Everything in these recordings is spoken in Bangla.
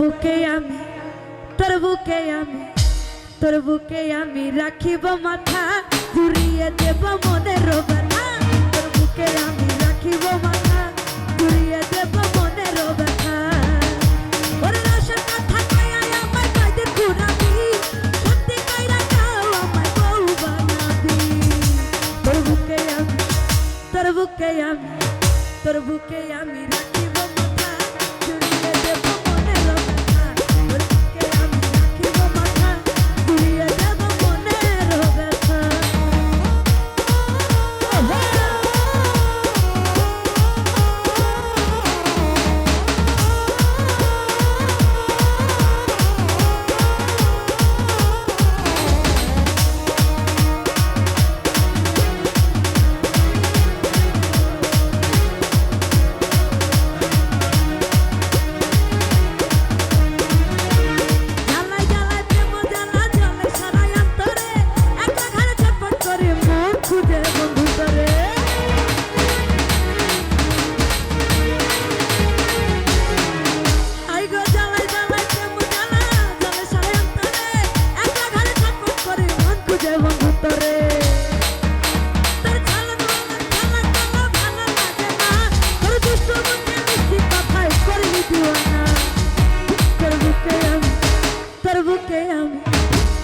বুকে আমি তোর বুকে আমি তোর বুকে আমি রাখিব মাথা জুড়িয়ে দেব মনের ব্যথা তোর বুকে আমি রাখিব মাথা জুড়িয়ে দেব মনের ব্যথা ওরে রসের কথা কইয়া আমার কয়দিন ঘুরাবি সত্যি কইরা গাও আমার বউ বানাবি তোর বুকে আমি তোর বুকে আমি তোর বুকে আমি রাখিব মাথা জুড়িয়ে দেব মনের ব্যথা তোর বুকে আমি রাখিব মাথা জুড়িয়ে দেব মনের ব্যথা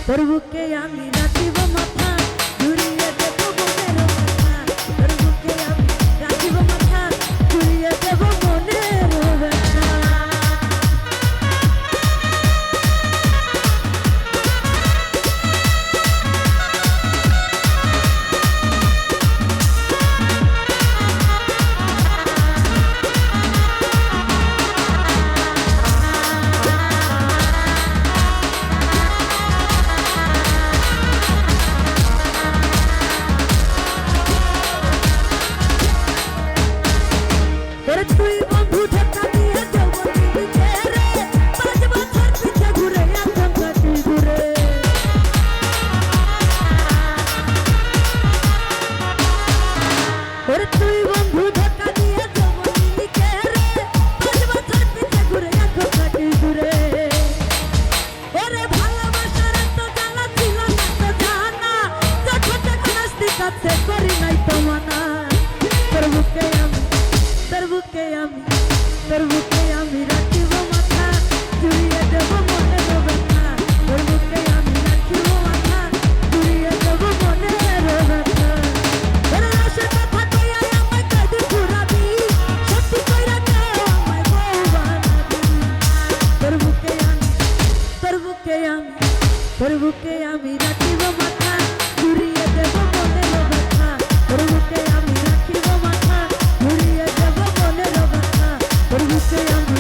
তোর বুকে আমি রাখিব মাথা জুড়িয়ে দেব মনের ব্যথা তোর বুকে আমি রাখিব মাথা জুড়িয়ে দেব মনের ব্যথা তুই বন্ধু ধোকা দিয়ে যৌবন দিকে রে 5 বছর পিছে ঘুরে এখন কাটি ঘুরে ওরে তুই বন্ধু ধোকা দিয়ে যৌবন দিকে রে 5 বছর পিছে ঘুরে এখন কাটি ঘুরে ওরে ভালোবাসার তো জ্বালা ছিল না তো জানা যখন তখন আসতে কাছে করি নাই তো মানা তোর বুকে আমি তোর বুকে আমি তোর বুকে আমি রাখিব মাথা জুড়িয়ে দেব মনের ব্যথা তোর বুকে আমি রাখিব মাথা জুড়িয়ে দেব মনের ব্যথা ওরে রসের কথা কইয়া আমায় কয়দিন ঘুরাবি সত্যি কইরা গাও আমায় বউ বানাবি তোর বুকে আমি তোর বুকে আমি তোর বুকে আমি রাখিব মাথা জুড়িয়ে দেব মনের ব্যথা তোর বুকে আমি রাখিব মাথা জুড়িয়ে দেব মনের ব্যথা তোর বুকে আমি